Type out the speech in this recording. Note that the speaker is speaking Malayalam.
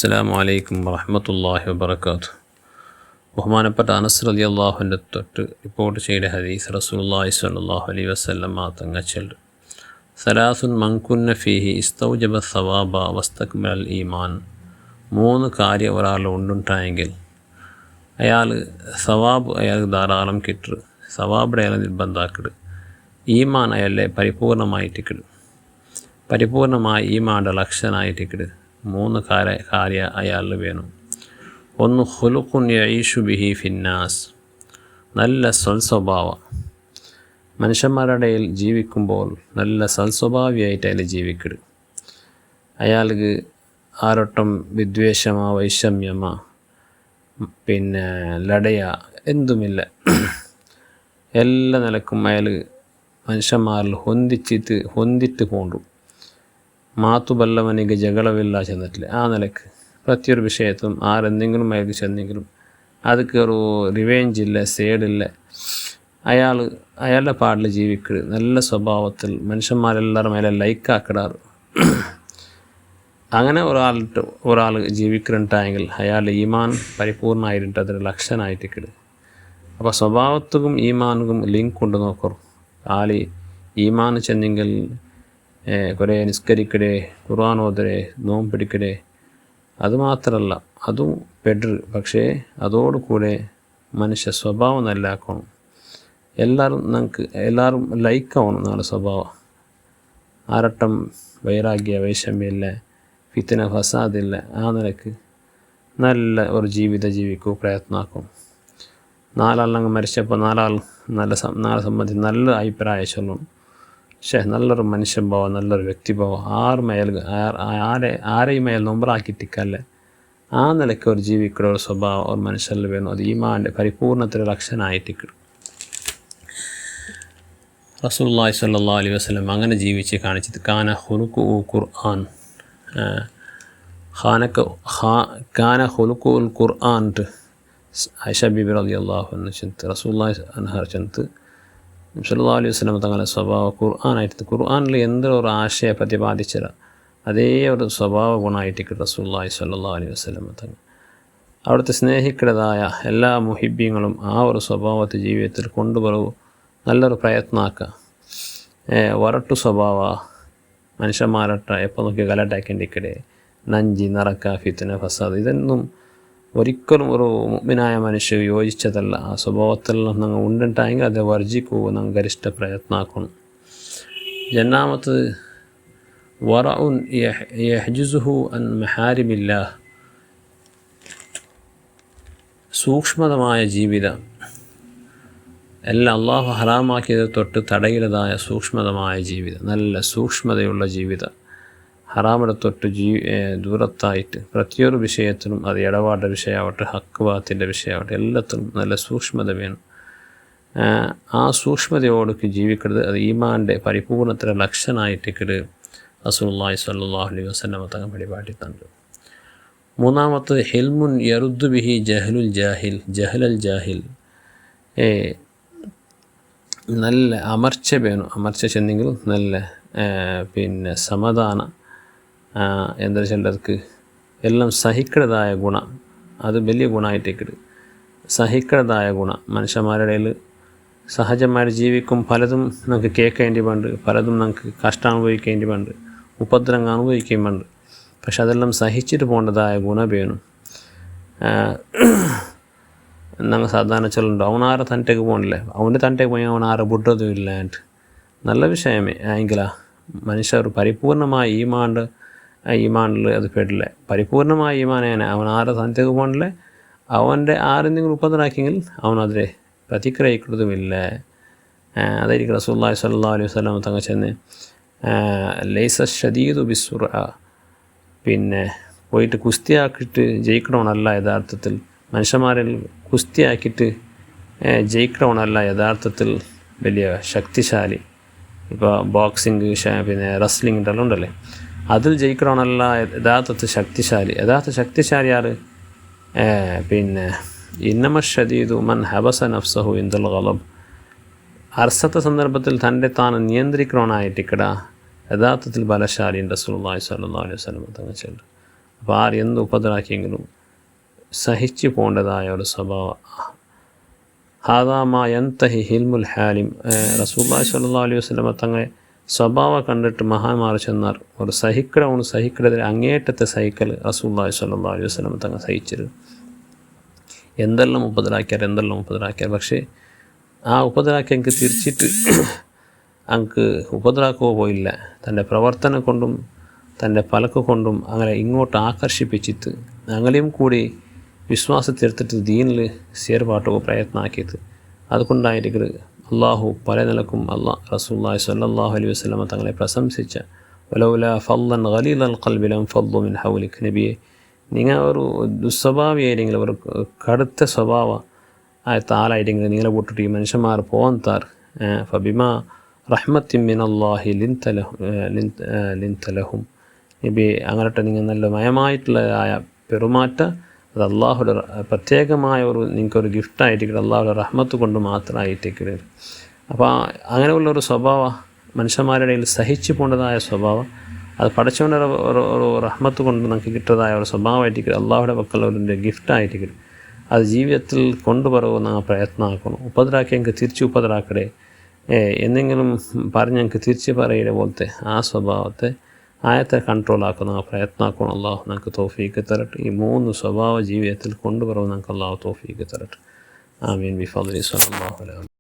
അസ്സലാമു അലൈക്കും വറഹ്മത്തുള്ളാഹി വബറകാതുഹു. ബഹുമാനപ്പെട്ട അനസ് റളിയല്ലാഹുവിൻ്റെ തൊട്ട് റിപ്പോർട്ട് ചെയ്ത ഹദീസ് റസൂലുള്ളാഹി സ്വല്ലല്ലാഹു അലൈഹി വസല്ലം തങ്ങൾ ചൊല്ലു: സലാസുൻ മൻകുന്ന ഫീഹി ഇസ്തൗജബ സവാബ വസ്തക്മൽ ഈമാൻ. മൂന്ന് കാര്യം ഒരാൾ ഉണ്ടുണ്ടായെങ്കിൽ അയാൾ സവാബ് അയാൾക്ക് ധാരാളം കിട്ടും. സവാബിടെ അയാൾ നിർബന്ധാക്കിട്. ഈമാൻ അയാളെ പരിപൂർണമായിട്ടിക്കിട്. പരിപൂർണമായി ഈമാൻ്റെ ലക്ഷണമായിട്ടിക്കിട്. മൂന്ന് കാര്യ അയാളിൽ വേണം. ഒന്ന് ഖുലുഖുൻ യഈഷു ബിഹി ഫിന്നാസ്. നല്ല സൽസ്വഭാവം. മനുഷ്യന്മാരുടെ ഇടയിൽ ജീവിക്കുമ്പോൾ നല്ല സൽസ്വഭാവിയായിട്ട് അയാൾ ജീവിക്കട്. അയാൾക്ക് ആരൊട്ടും വിദ്വേഷമോ വൈഷമ്യമോ ലടയ എന്തുമില്ല. എല്ലാ നിലക്കും അയാൾ മനുഷ്യന്മാരിൽ ಹೊಂದಿಟ್ಟು പോണ്ടു. മാത്തുബല്ലവനിക്ക് ജകളവില്ല ചെന്നിട്ടില്ല. ആ നിലക്ക് പ്രത്യൊരു വിഷയത്തും ആരെന്തെങ്കിലും അയാൾക്ക് ചെന്നെങ്കിലും അതൊക്കെ ഒരു റിവേഞ്ചില്ല, സേഡില്ല. അയാളുടെ പാടിൽ ജീവിക്കുക. നല്ല സ്വഭാവത്തിൽ മനുഷ്യന്മാരെല്ലാവരും അയാളെ ലൈക്കാക്കിടാറ്. അങ്ങനെ ഒരാൾ ജീവിക്കുന്നുണ്ടായെങ്കിൽ അയാളുടെ ഈമാൻ പരിപൂർണ്ണമായിട്ട് അതൊരു ലക്ഷണമായിട്ടിക്കിട്. അപ്പോൾ സ്വഭാവത്തിനും ഈമാനും ലിങ്ക് കൊണ്ട് നോക്കൂ. ആൾ ഈമാൻ ചെന്നെങ്കിൽ കുറേ നിസ്കരിക്കടേ, ഖുർആൻ ഓതരെ, നോമ്പ് പിടിക്കടേ. അതുമാത്രമല്ല, അതും പെടർ. പക്ഷേ അതോടുകൂടെ മനുഷ്യ സ്വഭാവം നല്ലാക്കണം. എല്ലാവരും ലൈക്കാവണം നാളെ സ്വഭാവം. ആരട്ടം വൈരാഗ്യ വൈഷമ്യമില്ല, ഫിത്തന ഫസാദില്ല. ആ നിലക്ക് നല്ല ഒരു ജീവിക്കൂ, പ്രയത്നമാക്കും. നാലാളങ്ങ് മരിച്ചപ്പോൾ നാളെ സംബന്ധിച്ച് നല്ല അഭിപ്രായം ചൊല്ലണം. നല്ലൊരു മനുഷ്യഭാവം, നല്ലൊരു വ്യക്തിഭാവം. ആരെയും അയാൾ നൊമ്പറാക്കിയിട്ടിക്കല്ലേ. ആ നിലയ്ക്ക് ഒരു ജീവിക്കുന്ന ഒരു സ്വഭാവം ഒരു മനുഷ്യരിൽ വേണം. അത് ഈമാൻ്റെ പരിപൂർണത്തിൽ ലക്ഷണമായിട്ടിക്കിടും. റസൂലുള്ളാഹി സ്വല്ലല്ലാഹു അലൈഹി വസല്ലം അങ്ങനെ ജീവിച്ച് കാണിച്ചത് കാന ഖുലുഖുഹു ഖുർആൻ. കാന ഖുലുഖുൽ ഖുർആൻ. ആയിഷ ബീബി റളിയല്ലാഹു അൻഹ ചെന്ത് റസൂലുള്ളാഹി അൻഹ ചെന്ത് സല്ലല്ലാഹു അലൈഹി വസല്ലം തങ്ങളുടെ സ്വഭാവം ഖുർആനായിട്ട്, ഖുർആനിൽ എന്തൊരു ആശയം പ്രതിപാദിച്ചത് അതേ ഒരു സ്വഭാവ ഗുണമായിട്ട് റസൂലുള്ളാഹി സ്വല്ലല്ലാഹു അലൈഹി വസല്ലം തങ്ങൾ അവിടുത്തെ സ്നേഹിക്കുന്നതായ എല്ലാ മുഹിബ്ബീങ്ങളും ആ ഒരു സ്വഭാവത്തെ ജീവിതത്തിൽ കൊണ്ടുവരൂ. നല്ലൊരു പ്രയത്നമാക്കുക. വരട്ടു സ്വഭാവ മനുഷ്യന്മാരട്ട എപ്പോൾ നോക്കി കലട്ടാക്കേണ്ടിക്കടേ, നഞ്ചി നിറക്ക, ഫിത്തന ഫസാദ്, ഇതൊന്നും ഒരിക്കലും ഒരു മുഅ്മിനായ മനുഷ്യർ യോജിച്ചതല്ല. ആ സ്വഭാവത്തിൽ നിങ്ങൾ ഉണ്ടിട്ടായെങ്കിൽ അത് വർജിക്കൂ. നിങ്ങൾ ഗരിഷ്ഠ പ്രയത്നമാക്കണം. ജന്നാമത്തത് വറഉൻ യഹ്ജുസുഹു അൻ മഹാരിമില്ലാഹ്. സൂക്ഷ്മതമായ ജീവിതം. എല്ലാം അള്ളാഹു ഹറാമാക്കിയത് തൊട്ട് തടയിലതായ സൂക്ഷ്മതമായ ജീവിതം, നല്ല സൂക്ഷ്മതയുള്ള ജീവിതം. ഹറാമിടെ തൊട്ട് ദൂരത്തായിട്ട് പ്രത്യേക വിഷയത്തിനും, അത് ഇടപാടിൻ്റെ വിഷയമാവട്ടെ, ഹക്ക് വിഷയമാവട്ടെ, എല്ലാത്തിനും നല്ല സൂക്ഷ്മത വേണം. ആ സൂക്ഷ്മതയോടൊക്കെ ജീവിക്കരുത്. അത് ഈമാൻ്റെ പരിപൂർണത്തിൻ്റെ ലക്ഷണമായിട്ടിക്കട് റസൂലുള്ളാഹി സ്വല്ലല്ലാഹു അലൈഹി വസല്ലം തങ്ങൾ പരിപാടിത്തണ്ട്. മൂന്നാമത്തത് ഹിൽമുൻ യറുദ്ദു ബിഹി ജഹലൽ ജാഹിൽ. നല്ല അമർച്ച വേണം. അമർച്ച ചെന്നെങ്കിലും നല്ല സമാധാനം. എന്താ വെച്ചാൽ എല്ലാം സഹിക്കുന്നതായ ഗുണം, അത് വലിയ ഗുണമായിട്ടേക്കിട്. സഹിക്കുന്നതായ ഗുണം. മനുഷ്യന്മാരുടെ ഇടയിൽ സഹജമായിട്ട് ജീവിക്കും. പലതും നമുക്ക് കേൾക്കേണ്ടി വേണ്ട, പലതും നമുക്ക് കഷ്ടം അനുഭവിക്കേണ്ടി വേണ്ട, ഉപദ്രവങ്ങൾ അനുഭവിക്കേണ്ടി വേണ്ട. പക്ഷെ അതെല്ലാം സഹിച്ചിട്ട് പോകേണ്ടതായ ഗുണം വേണം. ഞങ്ങൾ സാധാരണ ചൊല്ലുണ്ടോ, അവനാരെ തണ്ടേക്ക് പോകണില്ലേ, അവൻ്റെ തണ്ടേക്ക് പോയി അവനാരെ ബുദ്ധതും ഇല്ലാണ്ട്. നല്ല വിഷയമേ എങ്കിലാ മനുഷ്യർ പരിപൂർണമായ ഈമാനിൽ അത് പെടില്ല. പരിപൂർണമായ ഈമാനാണ്. അവൻ ആരെ തണ്ടേക്ക് പോകണില്ലേ, അവൻ്റെ ആരെന്തെങ്കിലും ഉപദ്രവാക്കിയെങ്കിൽ അവനതിരെ പ്രതിക്രിയിക്കുന്നതുമില്ല. അതായിരിക്കും റസൂലുള്ളാഹി സ്വല്ലല്ലാഹു അലൈഹി വസല്ലം തങ്ങൾ ചെന്ന് ലൈസ ഷദീദു ബിസ്സുറഅ. പോയിട്ട് കുസ്തിയാക്കിയിട്ട് ജയിക്കണമെന്നല്ല യഥാർത്ഥത്തിൽ. മനുഷ്യന്മാരിൽ കുസ്തിയാക്കിയിട്ട് ജയിക്കണമെന്നല്ല യഥാർത്ഥത്തിൽ വലിയ ശക്തിശാലി. ഇപ്പോൾ ബോക്സിങ്, റെസ്ലിംഗ് ഇതെല്ലാം ഉണ്ടല്ലേ, അതിൽ ജയിക്കണമെന്നല്ല യഥാർത്ഥത്തിൽ ശക്തിശാലി. യഥാർത്ഥ ശക്തിശാലി ആര്? ഇന്നമ ഷദീദു മൻ ഹബസ നഫ്സഹു ഇൻദൽ ഗളബ്. അർസത്തെ സന്ദർഭത്തിൽ തൻ്റെ താൻ നിയന്ത്രിക്കണമെന്നായിട്ടിക്കട യഥാർത്ഥത്തിൽ ബലശാലി റസൂലുള്ളാഹി സ്വല്ലല്ലാഹു അലൈഹി വസല്ലം തങ്ങൾ ചൊല്ലു. അപ്പോൾ ആര് എന്ത് ഉപദ്രാക്കിയെങ്കിലും സഹിച്ചു പോകേണ്ടതായ ഒരു സ്വഭാവം. ഹാദാമാ യന്തഹി ഹിൽമുൽ ഹാലിം. റസൂലുള്ളാഹി സ്വല്ലല്ലാഹു അലൈഹി വസല്ലം തങ്ങളെ സ്വഭാവം കണ്ടിട്ട് മഹാന്മാർ ചെന്നാർ ഒരു സഹിക്കടതിൽ അങ്ങേറ്റത്തെ സഹിക്കൽ റസൂലുള്ളാഹി സ്വല്ലല്ലാഹു അലൈഹി വസല്ലം തങ്ങൾ സഹിച്ചിരുന്നു. എന്തെല്ലാം ഉപദ്രാക്കിയാർ പക്ഷേ ആ ഉപദ്രാക്കി എനിക്ക് തിരിച്ചിട്ട് അങ്ങ് ഉപദ്രാക്കുവോ പോയില്ല. തൻ്റെ പ്രവർത്തനം കൊണ്ടും തൻ്റെ പലക്ക് കൊണ്ടും അങ്ങനെ ഇങ്ങോട്ട് ആകർഷിപ്പിച്ചിട്ട് അങ്ങനെയും കൂടി വിശ്വാസത്തെടുത്തിട്ട് ദീനിൽ സേർപാട്ടുക പ്രയത്നാക്കിയത്. അതുകൊണ്ടായിരിക്കും അള്ളാഹു പല നിലക്കും റസൂലുള്ളാഹി സ്വല്ലല്ലാഹു അലൈഹി വസല്ലം തങ്ങളെ പ്രശംസിച്ച വലൗലാ ഫളൻ ഗലീലൽ ഖൽബി ലം ഫളു മിൻ ഹൗലിക്. നബിയെ, നിങ്ങൾ ഒരു ദുസ്വഭാവിയായിരുന്നെങ്കിൽ, ഒരു കടുത്ത സ്വഭാവ ആളായിരുന്നെങ്കിൽ നിങ്ങളെ വിട്ടിട്ട് ഈ മനുഷ്യന്മാർ പോകാൻ താർ. ഫബിമാ റഹ്മത്തിൻ മിനല്ലാഹി ലിൻത ലഹും. നബിയെ, അങ്ങനത്തെ നിങ്ങൾ നല്ല മയമായിട്ടുള്ളതായ പെരുമാറ്റ അത് അള്ളാഹുടെ പ്രത്യേകമായ നിങ്ങൾക്കൊരു ഗിഫ്റ്റായിട്ടിരിക്കും, അള്ളാഹുടെ റഹ്മത്ത് കൊണ്ട് മാത്രമായിട്ടിരിക്കും. അപ്പോൾ അങ്ങനെയുള്ളൊരു സ്വഭാവം മനുഷ്യന്മാരുടെ ഇടയിൽ സഹിച്ചു പോകേണ്ടതായ സ്വഭാവം അത് പടച്ചവൻ്റെ ഒരു റഹ്മത്ത് കൊണ്ട് നമുക്ക് കിട്ടുന്നതായ ഒരു സ്വഭാവമായിട്ടിരിക്കും, അള്ളാഹുടെ പക്കലുള്ള ഒരു ഗിഫ്റ്റായിട്ടിരിക്കും. അത് ജീവിതത്തിൽ കൊണ്ടുവരുമെന്ന് ഞങ്ങൾ പ്രയത്നമാക്കണം. ഉപദ്രാക്കി ഞങ്ങൾക്ക് തിരിച്ച് ഉപദ്രാക്കടേ എന്തെങ്കിലും പറഞ്ഞ് ഞങ്ങൾക്ക് തിരിച്ച് പറയുക പോലത്തെ ആ സ്വഭാവത്തെ ആയത്തെ കൺട്രോളാക്കുന്ന പ്രയത്നമാക്കണം. അള്ളാഹു നമുക്ക് തൗഫീക്ക് തരട്ടെ. ഈ 3 സ്വഭാവ ജീവിതത്തിൽ കൊണ്ടുവരുമെന്ന് നമുക്ക് അള്ളാഹു തൗഫീക്ക് തരട്ടെ. ആമീൻ ബിഫദ്ലി സ്വല്ലല്ലാഹു അലൈഹി.